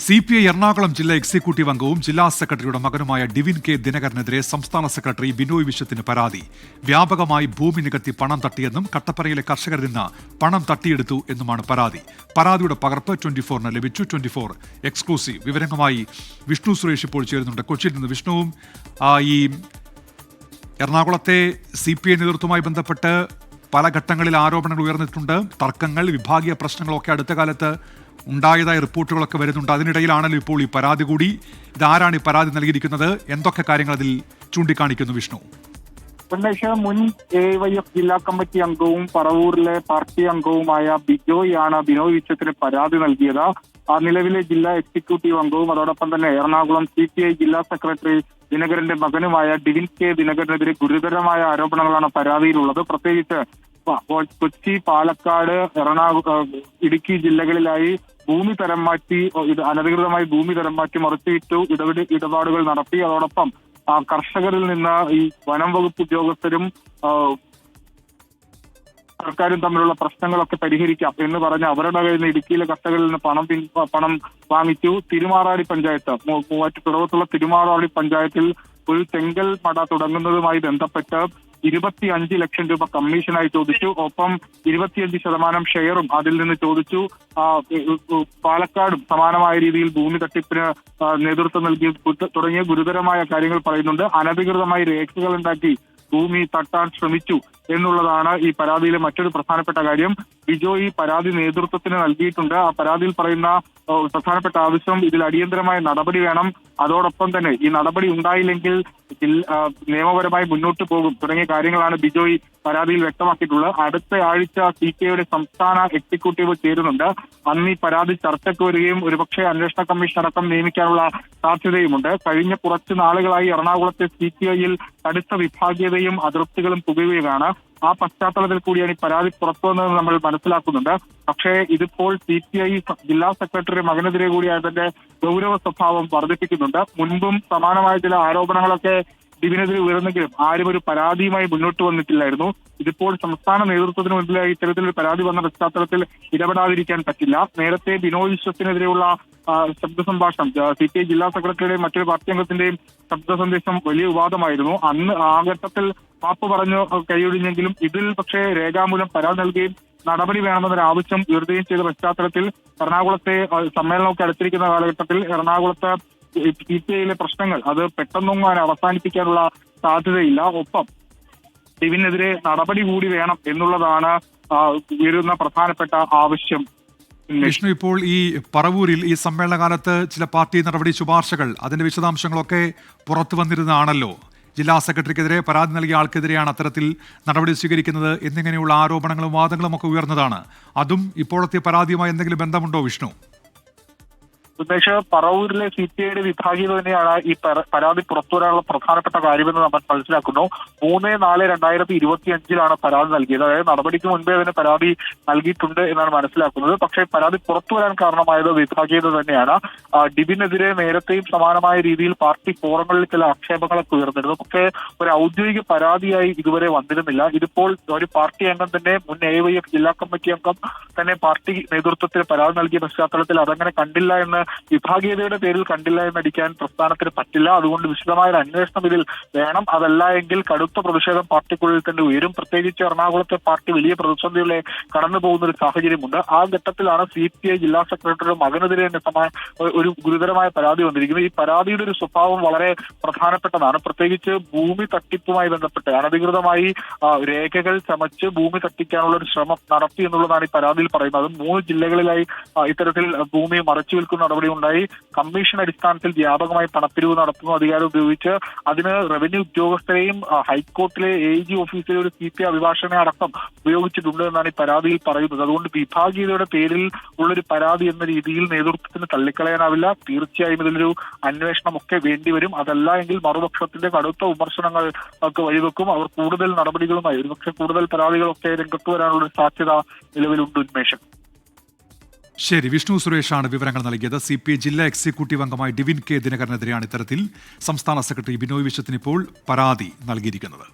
CPI Ernakulam ജില്ലാ executive അംഗവും ജില്ലാ സെക്രട്ടറിയുടെ മകനുമായ ഡിവിൻ കെ ദിനകരനെതിരെ സംസ്ഥാന സെക്രട്ടറി ബിനോയ് വിശ്വത്തിന് പരാതി. വ്യാപകമായി ഭൂമി നികത്തി പണം തട്ടിയെന്നും കട്ടപ്പനയിലെ കർഷകരിൽ നിന്ന് പണം തട്ടിയെടുത്തു എന്നുമാണ് പരാതി. പരാതിയുടെ പകർപ്പ് 24-ന് ലഭിച്ചു. 24 എക്സ്ക്ലൂസീവ് വിവരങ്ങളുമായി വിഷ്ണു സുരേഷ് ഇപ്പോൾ ചേരുന്നുണ്ട് കൊച്ചിയിൽ നിന്ന്. വിഷ്ണുവും ഈ എറണാകുളത്തെ CPI നേതൃത്വവുമായി ബന്ധപ്പെട്ട് പല ഘട്ടങ്ങളിൽ ആരോപണങ്ങൾ ഉയർന്നിട്ടുണ്ട്. തർക്കങ്ങൾ, വിഭാഗീയ പ്രശ്നങ്ങളൊക്കെ അടുത്ത കാലത്ത് ഉണ്ടായതായ റിപ്പോർട്ടുകളൊക്കെ വരുന്നുണ്ട്. അതിനിടയിലാണല്ലോ ഇപ്പോൾ ഈ പരാതി കൂടി. ഇതാരാണ് ഈ പരാതി നൽകിയിരിക്കുന്നത്? എന്തൊക്കെ കാര്യങ്ങൾ അതിൽ ചൂണ്ടിക്കാണിക്കുന്നു വിഷ്ണു? മുൻ AYF ജില്ലാ കമ്മിറ്റി അംഗവും പറവൂരിലെ പാർട്ടി അംഗവുമായ ബിനോയ് വിശ്വത്തിന് പരാതി നൽകിയത്. നിലവിലെ ജില്ലാ എക്സിക്യൂട്ടീവ് അംഗവും അതോടൊപ്പം തന്നെ എറണാകുളം CPI ജില്ലാ സെക്രട്ടറി ദിനകരന്റെ മകനുമായ ഡിവിൻ കെ ദിനകരനെതിരെ ഗുരുതരമായ ആരോപണങ്ങളാണ് പരാതിയിലുള്ളത്. പ്രത്യേകിച്ച് കൊച്ചി, പാലക്കാട്, ഇടുക്കി ജില്ലകളിലായി ഭൂമി തരം മാറ്റി, അനധികൃതമായി ഭൂമി തരം മാറ്റി മറിച്ചുവിറ്റു ഇടപാടുകൾ നടത്തി. അതോടൊപ്പം കർഷകരിൽ നിന്ന് ഈ വനം വകുപ്പ് ഉദ്യോഗസ്ഥരും സർക്കാരും തമ്മിലുള്ള പ്രശ്നങ്ങളൊക്കെ പരിഹരിക്കാം എന്ന് പറഞ്ഞ് അവരുടെ കയ്യിൽ നിന്ന് ഇടുക്കിയിലെ കർഷകരിൽ നിന്ന് പണം വാങ്ങിച്ചു. തിരുമാറാടി പഞ്ചായത്ത്, പിറവത്തുള്ള തിരുമാറാടി പഞ്ചായത്തിൽ ഒരു ചെങ്കൽ മട തുടങ്ങുന്നതുമായി ബന്ധപ്പെട്ട് 25 ലക്ഷം രൂപ കമ്മീഷനായി ചോദിച്ചു. ഒപ്പം 25% ഷെയറും അതിൽ നിന്ന് ചോദിച്ചു. പാലക്കാടും സമാനമായ രീതിയിൽ ഭൂമി തട്ടിപ്പിന് നേതൃത്വം നൽകി തുടങ്ങിയ ഗുരുതരമായ കാര്യങ്ങൾ പറയുന്നുണ്ട്. അനധികൃതമായി രേഖകൾ ഉണ്ടാക്കി ഭൂമി തട്ടാൻ ശ്രമിച്ചു എന്നുള്ളതാണ് ഈ പരാതിയിലെ മറ്റൊരു പ്രധാനപ്പെട്ട കാര്യം. ബിജോയ് പരാതി നേതൃത്വത്തിന് നൽകിയിട്ടുണ്ട്. ആ പരാതിയിൽ പറയുന്ന പ്രധാനപ്പെട്ട ആവശ്യം ഇതിൽ അടിയന്തരമായ നടപടി വേണം. അതോടൊപ്പം തന്നെ ഈ നടപടി ഉണ്ടായില്ലെങ്കിൽ നിയമപരമായി മുന്നോട്ട് പോകും തുടങ്ങിയ കാര്യങ്ങളാണ് ബിജോയ് പരാതിയിൽ വ്യക്തമാക്കിയിട്ടുള്ളത്. അടുത്ത ആഴ്ച CPIയുടെ സംസ്ഥാന എക്സിക്യൂട്ടീവ് ചേരുന്നുണ്ട്. അന്ന് ഈ പരാതി ചർച്ചയ്ക്ക് വരികയും ഒരുപക്ഷെ അന്വേഷണ കമ്മീഷൻ അടക്കം നിയമിക്കാനുള്ള സാധ്യതയുമുണ്ട്. കഴിഞ്ഞ കുറച്ചു നാളുകളായി എറണാകുളത്തെ CPIയിൽ കടുത്ത വിഭാഗീയതയും അതൃപ്തികളും പുകയുകയാണ്. ആ പശ്ചാത്തലത്തിൽ കൂടിയാണ് ഈ പരാതി പുറത്തു വന്നതെന്ന് നമ്മൾ മനസ്സിലാക്കുന്നുണ്ട്. പക്ഷേ ഇതിപ്പോൾ CPI ജില്ലാ സെക്രട്ടറി മകനെതിരെ കൂടി അതിന്റെ ഗൗരവ സ്വഭാവം വർദ്ധിപ്പിക്കുന്നുണ്ട്. മുൻപും സമാനമായ ചില ആരോപണങ്ങളൊക്കെ ഇതിനെതിരെ ഉയർന്നെങ്കിലും ആരും ഒരു പരാതിയുമായി മുന്നോട്ട് വന്നിട്ടില്ലായിരുന്നു. ഇതിപ്പോൾ സംസ്ഥാന നേതൃത്വത്തിന് മുൻപിലായി ഇത്തരത്തിലൊരു പരാതി വന്ന പശ്ചാത്തലത്തിൽ ഇടപെടാതിരിക്കാൻ പറ്റില്ല. നേരത്തെ ബിനോയ് വിശ്വത്തിനെതിരെയുള്ള ശബ്ദ സംഭാഷണം CPI ജില്ലാ സെക്രട്ടറിയുടെയും മറ്റൊരു പാർട്ടി അംഗത്തിന്റെയും ശബ്ദ സന്ദേശം വലിയ വിവാദമായിരുന്നു. അന്ന് ആ ഘട്ടത്തിൽ മാപ്പ് പറഞ്ഞു കൈയൊഴിഞ്ഞെങ്കിലും ഇതിൽ പക്ഷേ രേഖാമൂലം പരാതി നൽകുകയും നടപടി വേണമെന്നൊരു ആവശ്യം ഉയർത്തുകയും ചെയ്ത പശ്ചാത്തലത്തിൽ എറണാകുളത്തെ സമ്മേളനമൊക്കെ അടുത്തിരിക്കുന്ന കാലഘട്ടത്തിൽ എറണാകുളത്ത് CPIയിലെ പ്രശ്നങ്ങൾ അത് പെട്ടെന്നൊന്നും അവസാനിപ്പിക്കാനുള്ള സാധ്യതയില്ല. ഒപ്പം ഡിവിനെതിരെ നടപടി കൂടി വേണം എന്നുള്ളതാണ് ഉയരുന്ന പ്രധാനപ്പെട്ട ആവശ്യം. വിഷ്ണു, ഇപ്പോൾ ഈ പറവൂരിൽ ഈ സമ്മേളന കാലത്ത് ചില പാർട്ടി നടപടി ശുപാർശകൾ, അതിന്റെ വിശദാംശങ്ങളൊക്കെ പുറത്തു വന്നിരുന്നതാണല്ലോ. ജില്ലാ സെക്രട്ടറിക്കെതിരെ പരാതി നൽകിയ ആൾക്കെതിരെയാണ് അത്തരത്തിൽ നടപടി സ്വീകരിക്കുന്നത് എന്നിങ്ങനെയുള്ള ആരോപണങ്ങളും വാദങ്ങളും ഒക്കെ ഉയർന്നതാണ്. അതും ഇപ്പോഴത്തെ പരാതിയുമായി എന്തെങ്കിലും ബന്ധമുണ്ടോ വിഷ്ണു? പറവൂരിലെ CPIയുടെ വിഭാഗീയത തന്നെയാണ് ഈ പരാതി പുറത്തുവരാനുള്ള പ്രധാനപ്പെട്ട കാര്യമെന്ന് നമ്മൾ മനസ്സിലാക്കുന്നു. 3/4/2025 പരാതി നൽകിയത്. അതായത് നടപടിക്ക് മുൻപേ അതിന് പരാതി നൽകിയിട്ടുണ്ട് എന്നാണ് മനസ്സിലാക്കുന്നത്. പക്ഷേ പരാതി പുറത്തുവരാൻ കാരണമായത് വിഭാഗീയത തന്നെയാണ്. ഡിബിനെതിരെ നേരത്തെയും സമാനമായ രീതിയിൽ പാർട്ടി ഫോറങ്ങളിൽ ചില ആക്ഷേപങ്ങളൊക്കെ ഉയർന്നിരുന്നു. പക്ഷേ ഒരു ഔദ്യോഗിക പരാതിയായി ഇതുവരെ വന്നിരുന്നില്ല. ഇതിപ്പോൾ ഒരു പാർട്ടി അംഗം തന്നെ, മുൻ AYF ജില്ലാ കമ്മിറ്റി അംഗം തന്നെ പാർട്ടി നേതൃത്വത്തിന് പരാതി നൽകിയ പശ്ചാത്തലത്തിൽ അതങ്ങനെ കണ്ടില്ല എന്ന്, വിഭാഗീയതയുടെ പേരിൽ കണ്ടില്ല എന്നടിക്കാൻ പ്രസ്ഥാനത്തിന് പറ്റില്ല. അതുകൊണ്ട് വിശദമായ ഒരു അന്വേഷണം ഇതിൽ വേണം. അതല്ല എങ്കിൽ കടുത്ത പ്രതിഷേധം പാർട്ടിക്കുള്ളിൽ തന്നെ ഉയരും. പ്രത്യേകിച്ച് എറണാകുളത്തെ പാർട്ടി വലിയ പ്രതിസന്ധികളെ കടന്നു പോകുന്ന ഒരു സാഹചര്യമുണ്ട്. ആ ഘട്ടത്തിലാണ് CPI ജില്ലാ സെക്രട്ടറിയുടെ മകനെതിരെ തന്നെ ഒരു ഗുരുതരമായ പരാതി വന്നിരിക്കുന്നത്. ഈ പരാതിയുടെ ഒരു സ്വഭാവം വളരെ പ്രധാനപ്പെട്ടതാണ്. പ്രത്യേകിച്ച് ഭൂമി തട്ടിപ്പുമായി ബന്ധപ്പെട്ട് അനധികൃതമായി രേഖകൾ ചമച്ച് ഭൂമി തട്ടിക്കാനുള്ള ഒരു ശ്രമം നടത്തി എന്നുള്ളതാണ് ഈ പരാതിയിൽ പറയുന്നത്. 3 ജില്ലകളിലായി ഇത്തരത്തിൽ ഭൂമി മറച്ചു വിൽക്കുന്ന നടപടി ഉണ്ടായി. കമ്മീഷൻ അടിസ്ഥാനത്തിൽ വ്യാപകമായി പണപ്പിരിവ് നടത്തുന്ന അധികാരം ഉപയോഗിച്ച് അതിന് റവന്യൂ ഉദ്യോഗസ്ഥരെയും ഹൈക്കോർട്ടിലെ AG ഓഫീസിലെ ഒരു CPI അഭിഭാഷകനെ അടക്കം ഉപയോഗിച്ചിട്ടുണ്ട് എന്നാണ് ഈ പരാതിയിൽ പറയുന്നത്. അതുകൊണ്ട് വിഭാഗീയതയുടെ പേരിൽ ഉള്ളൊരു പരാതി എന്ന രീതിയിൽ നേതൃത്വത്തിന് തള്ളിക്കളയാനാവില്ല. തീർച്ചയായും ഇതിലൊരു അന്വേഷണം ഒക്കെ വേണ്ടിവരും. അതല്ല എങ്കിൽ മറുപക്ഷത്തിന്റെ കടുത്ത വിമർശനങ്ങൾ ഒക്കെ വഴിവെക്കും. അവർ കൂടുതൽ നടപടികളുമായി ഒരുപക്ഷെ കൂടുതൽ പരാതികളൊക്കെ രംഗത്ത് വരാനുള്ള സാധ്യത നിലവിലുണ്ട്. ഉന്മേഷം. ശരി, വിഷ്ണു സുരേഷാണ് വിവരങ്ങൾ നൽകിയത്. CPI ജില്ലാ എക്സിക്യൂട്ടീവ് അംഗമായ ഡിവിൻ കെ ദിനകരനെതിരെയാണ് ഇത്തരത്തിൽ സംസ്ഥാന സെക്രട്ടറി ബിനോയ് വിശ്വത്തിന് ഇപ്പോൾ പരാതി നൽകിയിരിക്കുന്നത്.